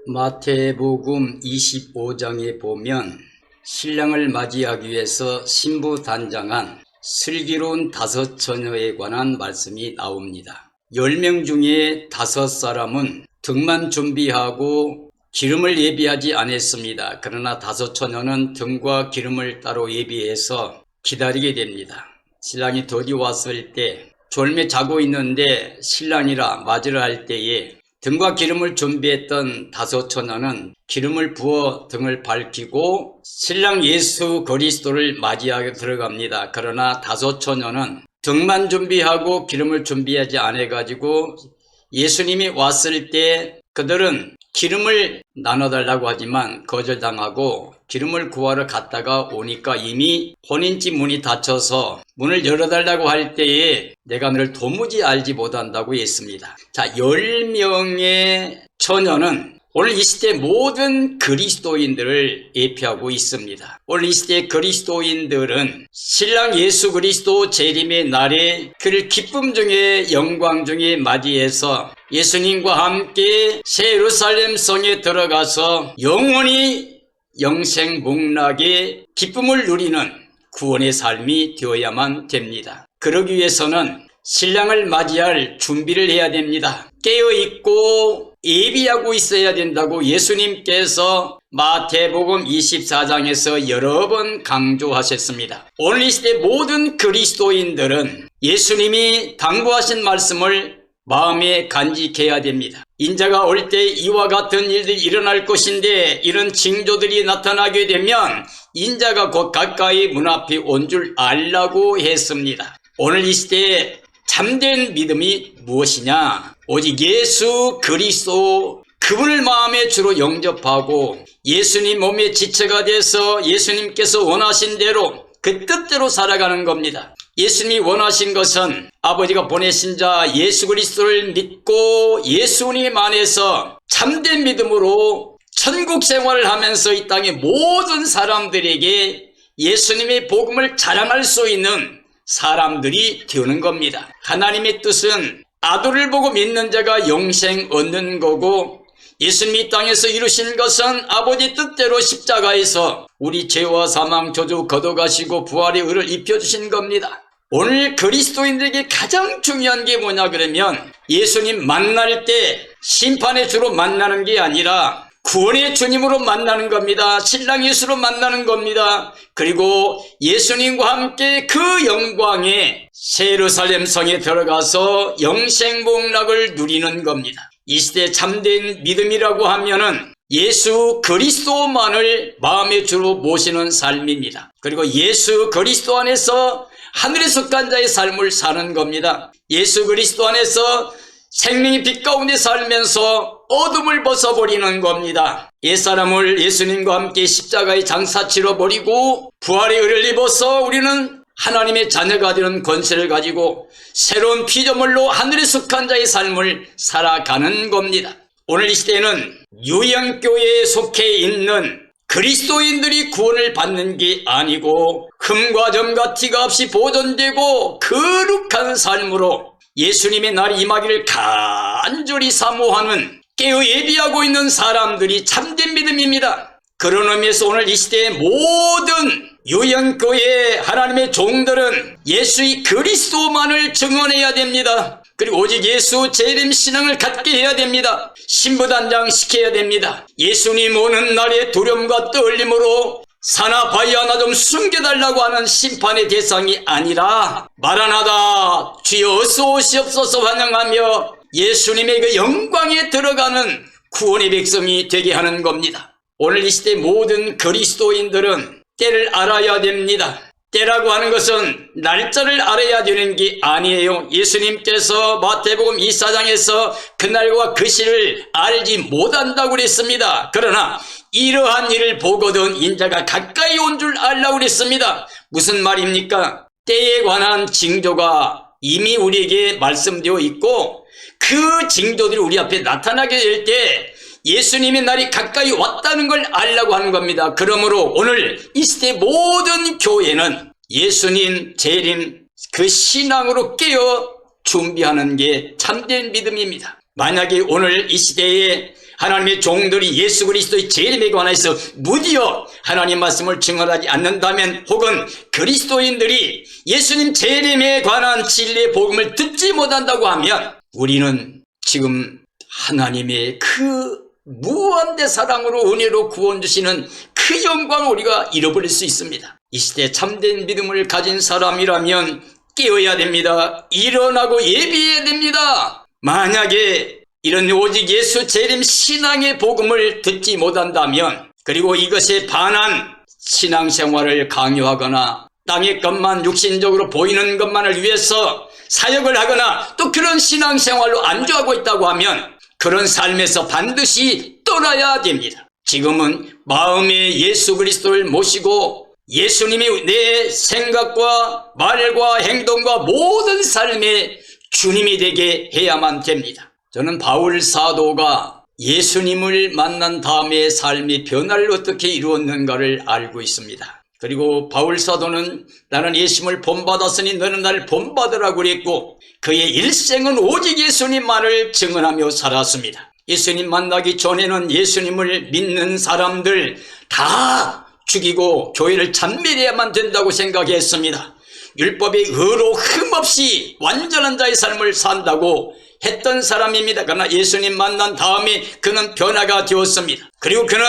마태복음 25장에 보면 신랑을 맞이하기 위해서 신부 단장한 슬기로운 5처녀에 관한 말씀이 나옵니다. 10명 중에 5사람은 등만 준비하고 기름을 예비하지 않았습니다. 그러나 5처녀는 등과 기름을 따로 예비해서 기다리게 됩니다. 신랑이 드디어 왔을 때 졸며 자고 있는데 신랑이라 맞으려 할 때에 등과 기름을 준비했던 5처녀는 기름을 부어 등을 밝히고 신랑 예수 그리스도를 맞이하게 들어갑니다. 그러나 5처녀는 등만 준비하고 기름을 준비하지 않아가지고 예수님이 왔을 때 그들은 기름을 나눠달라고 하지만 거절당하고 기름을 구하러 갔다가 오니까 이미 혼인집 문이 닫혀서 문을 열어달라고 할 때에 내가 너를 도무지 알지 못한다고 했습니다. 자, 10명의 처녀는 오늘 이 시대 모든 그리스도인들을 예표하고 있습니다. 오늘 이 시대 그리스도인들은 신랑 예수 그리스도 재림의 날에 그를 기쁨 중에 영광 중에 맞이해서 예수님과 함께 새 예루살렘 성에 들어가서 영원히 영생복락의 기쁨을 누리는 구원의 삶이 되어야만 됩니다. 그러기 위해서는 신랑을 맞이할 준비를 해야 됩니다. 깨어있고 예비하고 있어야 된다고 예수님께서 마태복음 24장에서 여러 번 강조하셨습니다. 오늘 이 시대 모든 그리스도인들은 예수님이 당부하신 말씀을 마음에 간직해야 됩니다. 인자가 올 때 이와 같은 일들이 일어날 것인데 이런 징조들이 나타나게 되면 인자가 곧 가까이 문 앞에 온 줄 알라고 했습니다. 오늘 이 시대에 참된 믿음이 무엇이냐? 오직 예수 그리스도 그분을 마음의 주로 영접하고 예수님 몸의 지체가 돼서 예수님께서 원하신 대로 그 뜻대로 살아가는 겁니다. 예수님이 원하신 것은 아버지가 보내신 자 예수 그리스도를 믿고 예수님 안에서 참된 믿음으로 천국 생활을 하면서 이 땅의 모든 사람들에게 예수님의 복음을 자랑할 수 있는 사람들이 되는 겁니다. 하나님의 뜻은 아들을 보고 믿는 자가 영생 얻는 거고 예수님이 이 땅에서 이루신 것은 아버지 뜻대로 십자가에서 우리 죄와 사망 저주 걷어가시고 부활의 의를 입혀주신 겁니다. 오늘 그리스도인들에게 가장 중요한 게 뭐냐 그러면 예수님 만날 때 심판의 주로 만나는 게 아니라 구원의 주님으로 만나는 겁니다. 신랑 예수로 만나는 겁니다. 그리고 예수님과 함께 그 영광의 새 예루살렘 성에 들어가서 영생복락을 누리는 겁니다. 이 시대 참된 믿음이라고 하면은 예수 그리스도만을 마음의 주로 모시는 삶입니다. 그리고 예수 그리스도 안에서 하늘에 속한 자의 삶을 사는 겁니다. 예수 그리스도 안에서 생명의 빛 가운데 살면서 어둠을 벗어버리는 겁니다. 옛사람을 예수님과 함께 십자가의 장사치러 버리고 부활의 의를 입어서 우리는 하나님의 자녀가 되는 권세를 가지고 새로운 피조물로 하늘에 속한 자의 삶을 살아가는 겁니다. 오늘 이 시대에는 유형교회에 속해 있는 그리스도인들이 구원을 받는 게 아니고 흠과 점과 티가 없이 보존되고 거룩한 삶으로 예수님의 날이 임하기를 간절히 사모하는 깨어 예비하고 있는 사람들이 참된 믿음입니다. 그런 의미에서 오늘 이 시대의 모든 유형교회 하나님의 종들은 예수의 그리스도만을 증언해야 됩니다. 그리고 오직 예수 재림 신앙을 갖게 해야 됩니다. 신부단장 시켜야 됩니다. 예수님 오는 날의 두려움과 떨림으로 사나바야 나 좀 숨겨달라고 하는 심판의 대상이 아니라 마라나다 주여 어서 오시옵소서 환영하며 예수님의 그 영광에 들어가는 구원의 백성이 되게 하는 겁니다. 오늘 이 시대 모든 그리스도인들은 때를 알아야 됩니다. 때라고 하는 것은 날짜를 알아야 되는 게 아니에요. 예수님께서 마태복음 24장에서 그날과 그 시를 알지 못한다고 그랬습니다. 그러나 이러한 일을 보거든 인자가 가까이 온 줄 알라고 그랬습니다. 무슨 말입니까? 때에 관한 징조가 이미 우리에게 말씀되어 있고 그 징조들이 우리 앞에 나타나게 될 때 예수님의 날이 가까이 왔다는 걸 알라고 하는 겁니다. 그러므로 오늘 이 시대 모든 교회는 예수님 재림 그 신앙으로 깨어 준비하는 게 참된 믿음입니다. 만약에 오늘 이 시대에 하나님의 종들이 예수 그리스도의 재림에 관해서 무디어 하나님 말씀을 증언하지 않는다면, 혹은 그리스도인들이 예수님 재림에 관한 진리의 복음을 듣지 못한다고 하면, 우리는 지금 하나님의 그 무한대 사랑으로 은혜로 구원 주시는 그 영광을 우리가 잃어버릴 수 있습니다. 이 시대에 참된 믿음을 가진 사람이라면 깨어야 됩니다. 일어나고 예비해야 됩니다. 만약에 이런 오직 예수 재림 신앙의 복음을 듣지 못한다면, 그리고 이것에 반한 신앙생활을 강요하거나 땅의 것만 육신적으로 보이는 것만을 위해서 사역을 하거나 또 그런 신앙생활로 안주하고 있다고 하면 그런 삶에서 반드시 떠나야 됩니다. 지금은 마음에 예수 그리스도를 모시고 예수님이 내 생각과 말과 행동과 모든 삶의 주님이 되게 해야만 됩니다. 저는 바울 사도가 예수님을 만난 다음에 삶의 변화를 어떻게 이루었는가를 알고 있습니다. 그리고 바울 사도는 나는 예수님을 본받았으니 너는 나를 본받으라고 그랬고, 그의 일생은 오직 예수님만을 증언하며 살았습니다. 예수님 만나기 전에는 예수님을 믿는 사람들 다 죽이고 교회를 잔멸해야만 된다고 생각했습니다. 율법의 의로 흠없이 완전한 자의 삶을 산다고 했던 사람입니다. 그러나 예수님 만난 다음에 그는 변화가 되었습니다. 그리고 그는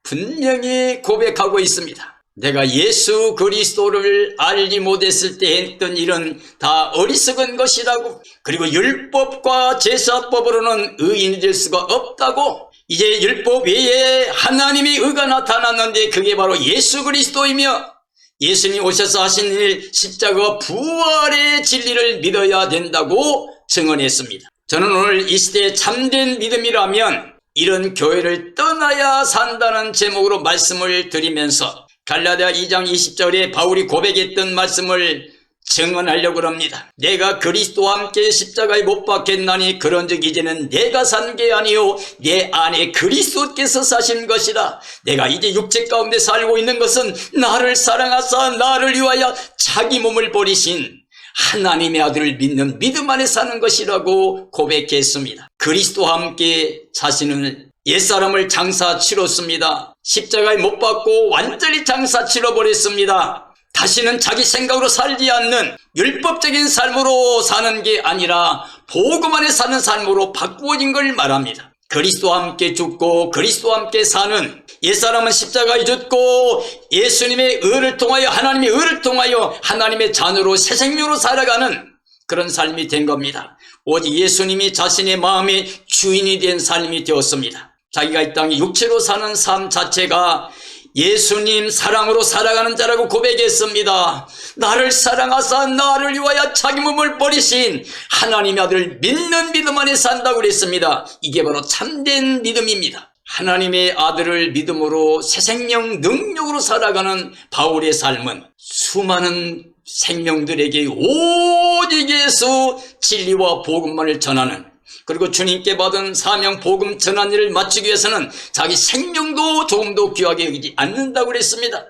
분명히 고백하고 있습니다. 내가 예수 그리스도를 알지 못했을 때 했던 일은 다 어리석은 것이라고, 그리고 율법과 제사법으로는 의인이 될 수가 없다고, 이제 율법 외에 하나님의 의가 나타났는데 그게 바로 예수 그리스도이며, 예수님이 오셔서 하신 일, 십자가 부활의 진리를 믿어야 된다고 증언했습니다. 저는 오늘 이 시대의 참된 믿음이라면 이런 교회를 떠나야 산다는 제목으로 말씀을 드리면서 갈라디아 2장 20절에 바울이 고백했던 말씀을 증언하려고 합니다. 내가 그리스도와 함께 십자가에 못 박혔나니 그런즉 이제는 내가 산 게 아니요 내 안에 그리스도께서 사신 것이라. 내가 이제 육체 가운데 살고 있는 것은 나를 사랑하사 나를 위하여 자기 몸을 버리신 하나님의 아들을 믿는 믿음 안에 사는 것이라고 고백했습니다. 그리스도와 함께 자신을 옛사람을 장사 치렀습니다. 십자가에 못 박고 완전히 장사 치러버렸습니다. 다시는 자기 생각으로 살지 않는 율법적인 삶으로 사는 게 아니라 복음 안에 사는 삶으로 바꾸어진 걸 말합니다. 그리스도와 함께 죽고 그리스도와 함께 사는, 옛사람은 십자가에 죽고 예수님의 의를 통하여 하나님의 의를 통하여 하나님의 자녀로 새 생명으로 살아가는 그런 삶이 된 겁니다. 오직 예수님이 자신의 마음의 주인이 된 삶이 되었습니다. 자기가 이 땅에 육체로 사는 삶 자체가 예수님 사랑으로 살아가는 자라고 고백했습니다. 나를 사랑하사 나를 위하여 자기 몸을 버리신 하나님의 아들을 믿는 믿음 안에 산다고 그랬습니다. 이게 바로 참된 믿음입니다. 하나님의 아들을 믿음으로 새 생명 능력으로 살아가는 바울의 삶은 수많은 생명들에게 오직 예수 진리와 복음만을 전하는, 그리고 주님께 받은 사명 복음 전한 일을 마치기 위해서는 자기 생명도 조금도 귀하게 여기지 않는다고 그랬습니다.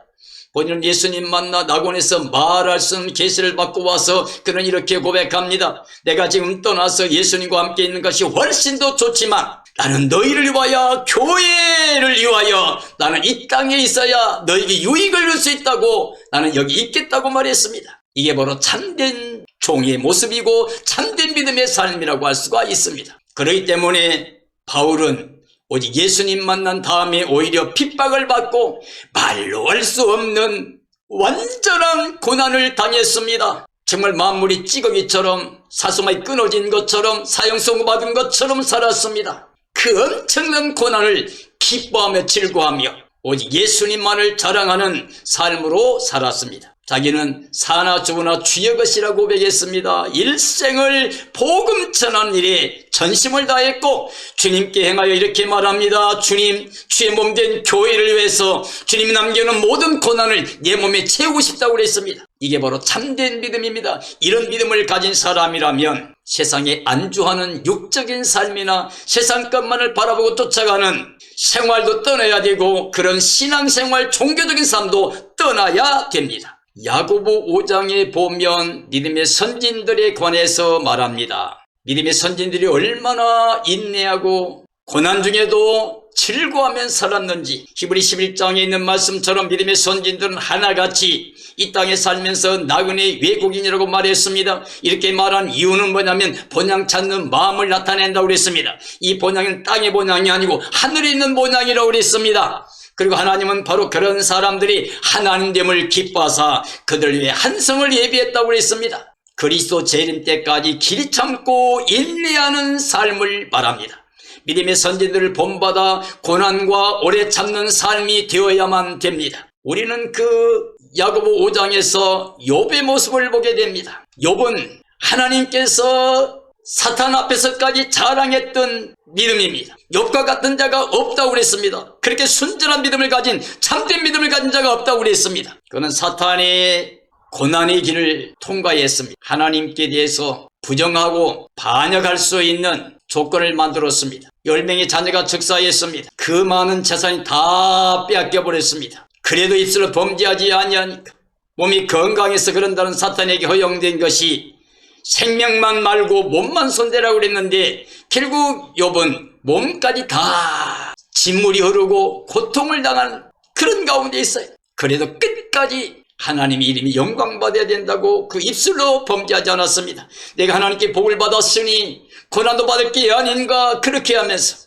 본인은 예수님 만나 낙원에서 말할 수 없는 계시를 받고 와서 그는 이렇게 고백합니다. 내가 지금 떠나서 예수님과 함께 있는 것이 훨씬 더 좋지만 나는 너희를 위하여, 교회를 위하여 나는 이 땅에 있어야 너에게 유익을 줄 수 있다고, 나는 여기 있겠다고 말했습니다. 이게 바로 참된 종의 모습이고 참된 믿음의 삶이라고 할 수가 있습니다. 그렇기 때문에 바울은 오직 예수님 만난 다음에 오히려 핍박을 받고 말로 할 수 없는 완전한 고난을 당했습니다. 정말 만물이 찌꺼기처럼 사소마이 끊어진 것처럼 사형선고 받은 것처럼 살았습니다. 그 엄청난 고난을 기뻐하며 즐거워하며 오직 예수님만을 자랑하는 삶으로 살았습니다. 자기는 사나 죽으나 주의 것이라고 고백했습니다. 일생을 복음 전하는 일에 전심을 다했고 주님께 행하여 이렇게 말합니다. 주님, 주의 몸된 교회를 위해서 주님이 남겨놓은 모든 고난을 내 몸에 채우고 싶다고 그랬습니다. 이게 바로 참된 믿음입니다. 이런 믿음을 가진 사람이라면 세상에 안주하는 육적인 삶이나 세상 것만을 바라보고 쫓아가는 생활도 떠나야 되고 그런 신앙생활, 종교적인 삶도 떠나야 됩니다. 야고보 5장에 보면 믿음의 선진들에 관해서 말합니다. 믿음의 선진들이 얼마나 인내하고 고난 중에도 즐거워하며 살았는지 히브리 11장에 있는 말씀처럼 믿음의 선진들은 하나같이 이 땅에 살면서 나그네 외국인이라고 말했습니다. 이렇게 말한 이유는 뭐냐면 본향 찾는 마음을 나타낸다고 그랬습니다. 이 본향은 땅의 본향이 아니고 하늘에 있는 본향이라고 그랬습니다. 그리고 하나님은 바로 그런 사람들이 하나님됨을 기뻐하사 그들 위해 한 성을 예비했다고 그랬습니다. 그리스도 재림 때까지 길 참고 인내하는 삶을 말합니다. 믿음의 선진들을 본받아 고난과 오래 참는 삶이 되어야만 됩니다. 우리는 그 야고보 5장에서 욥의 모습을 보게 됩니다. 욥은 하나님께서 사탄 앞에서까지 자랑했던 믿음입니다. 욥과 같은 자가 없다고 그랬습니다. 그렇게 순전한 믿음을 가진 참된 믿음을 가진 자가 없다고 그랬습니다. 그는 사탄의 고난의 길을 통과했습니다. 하나님께 대해서 부정하고 반역할 수 있는 조건을 만들었습니다. 10명의 자녀가 즉사했습니다. 그 많은 재산이 다 빼앗겨버렸습니다. 그래도 입술로 범죄하지 아니하니까 몸이 건강해서 그런다는 사탄에게 허용된 것이 생명만 말고 몸만 손대라고 그랬는데 결국 욥은 몸까지 다 진물이 흐르고 고통을 당한 그런 가운데 있어요. 그래도 끝까지 하나님 이름이 영광받아야 된다고 그 입술로 범죄하지 않았습니다. 내가 하나님께 복을 받았으니 고난도 받을 게 아닌가 그렇게 하면서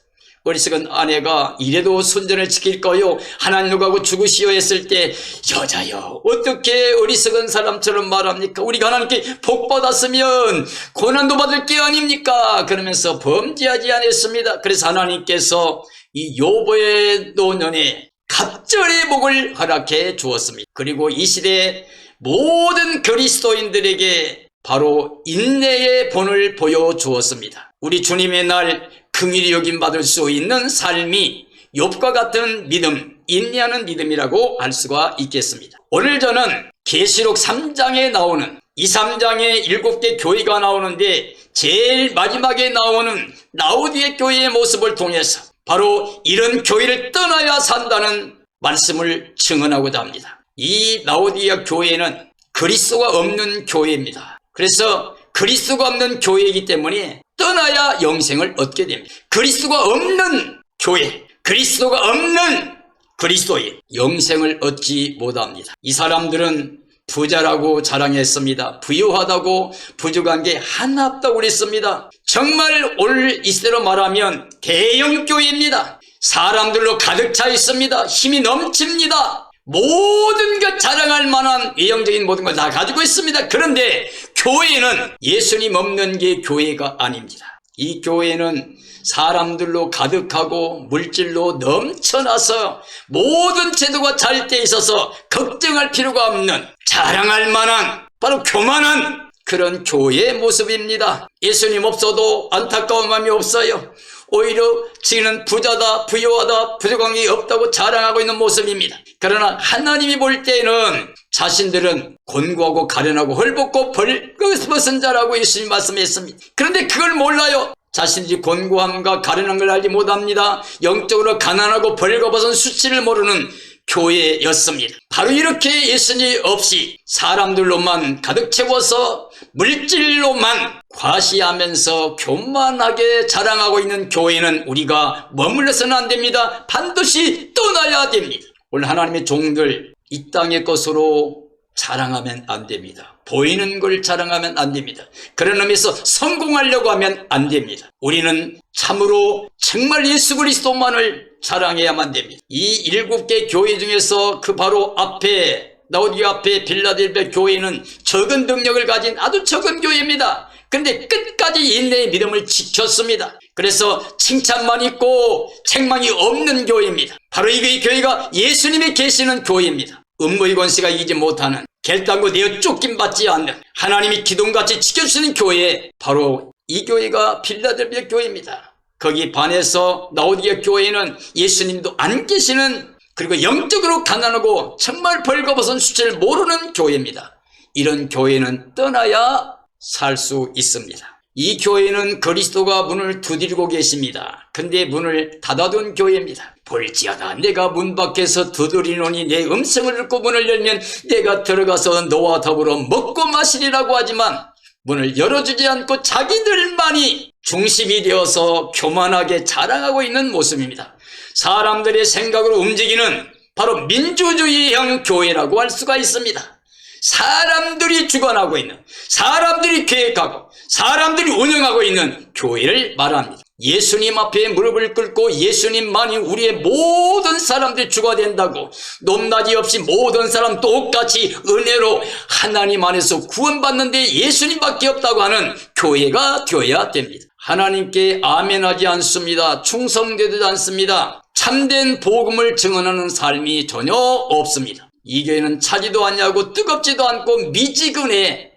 어리석은 아내가 이래도 순전을 지킬 거요 하나님 누구하고 죽으시오 했을 때 여자여 어떻게 어리석은 사람처럼 말합니까? 우리가 하나님께 복 받았으면 고난도 받을 게 아닙니까? 그러면서 범죄하지 않았습니다. 그래서 하나님께서 이 욥의 노년에 갑절의 복을 허락해 주었습니다. 그리고 이 시대의 모든 그리스도인들에게 바로 인내의 본을 보여주었습니다. 우리 주님의 날 긍휼히 여김 받을 수 있는 삶이 욥과 같은 믿음, 인내하는 믿음이라고 할 수가 있겠습니다. 오늘 저는 계시록 3장에 나오는 2, 3장에 7개 교회가 나오는데 제일 마지막에 나오는 라오디게 교회의 모습을 통해서 바로 이런 교회를 떠나야 산다는 말씀을 증언하고자 합니다. 이 라오디게 교회는 그리스도가 없는 교회입니다. 그래서 그리스도가 없는 교회이기 때문에 떠나야 영생을 얻게 됩니다. 그리스도가 없는 교회, 그리스도가 없는 그리스도인, 영생을 얻지 못합니다. 이 사람들은 부자라고 자랑했습니다. 부유하다고 부족한 게 하나 없다고 그랬습니다. 정말 오늘 이 시대로 말하면 대형교회입니다. 사람들로 가득 차 있습니다. 힘이 넘칩니다. 모든 것 자랑할 만한 외형적인 모든 걸 다 가지고 있습니다. 그런데 교회는 예수님 없는 게 교회가 아닙니다. 이 교회는 사람들로 가득하고 물질로 넘쳐나서 모든 제도가 잘 돼 있어서 걱정할 필요가 없는 자랑할 만한 바로 교만한 그런 교회의 모습입니다. 예수님 없어도 안타까운 마음이 없어요. 오히려 지는 부자다, 부유하다, 부족한 게 없다고 자랑하고 있는 모습입니다. 그러나 하나님이 볼 때는 자신들은 곤고하고 가련하고 헐벗고 벌거벗은 자라고 예수님 말씀했습니다. 그런데 그걸 몰라요. 자신들이 곤고함과 가련한 걸 알지 못합니다. 영적으로 가난하고 벌거벗은 수치를 모르는 교회였습니다. 바로 이렇게 예수님 없이 사람들로만 가득 채워서 물질로만 과시하면서 교만하게 자랑하고 있는 교회는 우리가 머물러서는 안 됩니다. 반드시 떠나야 됩니다. 오늘 하나님의 종들 이 땅의 것으로 자랑하면 안 됩니다. 보이는 걸 자랑하면 안 됩니다. 그런 의미에서 성공하려고 하면 안 됩니다. 우리는 참으로 정말 예수 그리스도만을 자랑해야만 됩니다. 이 7개 교회 중에서 그 바로 앞에 라오디게 앞에 빌라델비아 교회는 적은 능력을 가진 아주 적은 교회입니다. 그런데 끝까지 인내의 믿음을 지켰습니다. 그래서 칭찬만 있고 책망이 없는 교회입니다. 바로 이 교회가 예수님이 계시는 교회입니다. 음모의 권세가 이기지 못하는 결단고 내어 쫓김 받지 않는 하나님이 기둥같이 지켜주시는 교회, 바로 이 교회가 빌라델비아 교회입니다. 거기 반해서 라오디게 교회는 예수님도 안 계시는, 그리고 영적으로 가난하고 정말 벌거벗은 수치를 모르는 교회입니다. 이런 교회는 떠나야 살 수 있습니다. 이 교회는 그리스도가 문을 두드리고 계십니다. 근데 문을 닫아둔 교회입니다. 볼지어다 내가 문 밖에서 두드리노니 내 음성을 듣고 문을 열면 내가 들어가서 너와 더불어 먹고 마시리라고 하지만 문을 열어주지 않고 자기들만이 중심이 되어서 교만하게 자랑하고 있는 모습입니다. 사람들의 생각으로 움직이는 바로 민주주의형 교회라고 할 수가 있습니다. 사람들이 주관하고 있는, 사람들이 계획하고 사람들이 운영하고 있는 교회를 말합니다. 예수님 앞에 무릎을 꿇고 예수님만이 우리의 모든 사람들이 주가 된다고, 높낮이 없이 모든 사람 똑같이 은혜로 하나님 안에서 구원받는데 예수님밖에 없다고 하는 교회가 되어야 됩니다. 하나님께 아멘하지 않습니다. 충성되지 않습니다. 참된 복음을 증언하는 삶이 전혀 없습니다. 이 교회는 차지도 않냐고 뜨겁지도 않고 미지근해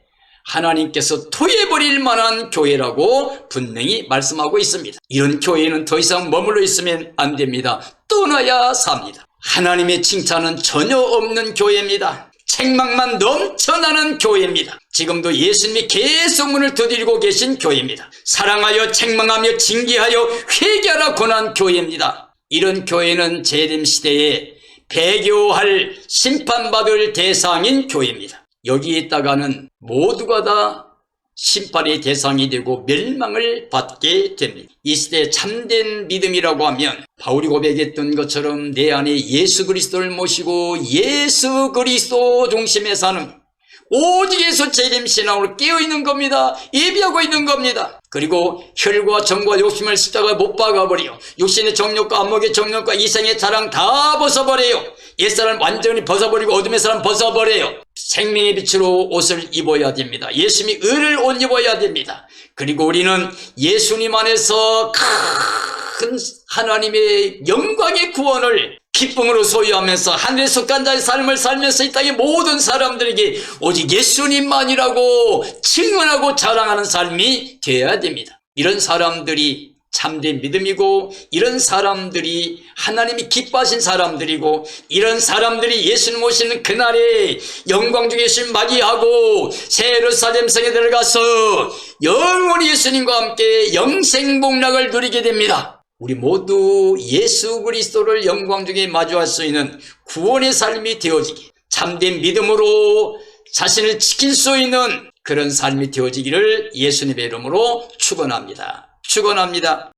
하나님께서 토해버릴 만한 교회라고 분명히 말씀하고 있습니다. 이런 교회는 더 이상 머물러 있으면 안 됩니다. 떠나야 삽니다. 하나님의 칭찬은 전혀 없는 교회입니다. 책망만 넘쳐나는 교회입니다. 지금도 예수님이 계속 문을 두드리고 계신 교회입니다. 사랑하여 책망하며 징계하여 회개하라 권한 교회입니다. 이런 교회는 재림 시대에 배교할 심판받을 대상인 교회입니다. 여기에 있다가는 모두가 다 심판의 대상이 되고 멸망을 받게 됩니다. 이 시대에 참된 믿음이라고 하면 바울이 고백했던 것처럼 내 안에 예수 그리스도를 모시고 예수 그리스도 중심에 사는, 오직 예수 재림신앙으로 깨어있는 겁니다. 예비하고 있는 겁니다. 그리고 혈과 정과 욕심을 십자가에 못 박아버려 육신의 정욕과 안목의 정욕과 이생의 자랑 다 벗어버려요. 옛사람 완전히 벗어버리고 어둠의 사람 벗어버려요. 생명의 빛으로 옷을 입어야 됩니다. 예수님이 의를 옷 입어야 됩니다. 그리고 우리는 예수님 안에서 큰 하나님의 영광의 구원을 기쁨으로 소유하면서 하늘에 속한 자의 삶을 살면서 이 땅의 모든 사람들에게 오직 예수님만이라고 증언하고 자랑하는 삶이 되어야 됩니다. 이런 사람들이 참된 믿음이고, 이런 사람들이 하나님이 기뻐하신 사람들이고, 이런 사람들이 예수님 오시는 그날에 영광 중에 예수님 맞이하고 새 예루살렘 성에 들어가서 영원히 예수님과 함께 영생복락을 누리게 됩니다. 우리 모두 예수 그리스도를 영광 중에 마주할 수 있는 구원의 삶이 되어지기, 참된 믿음으로 자신을 지킬 수 있는 그런 삶이 되어지기를 예수님의 이름으로 축원합니다. 축원합니다.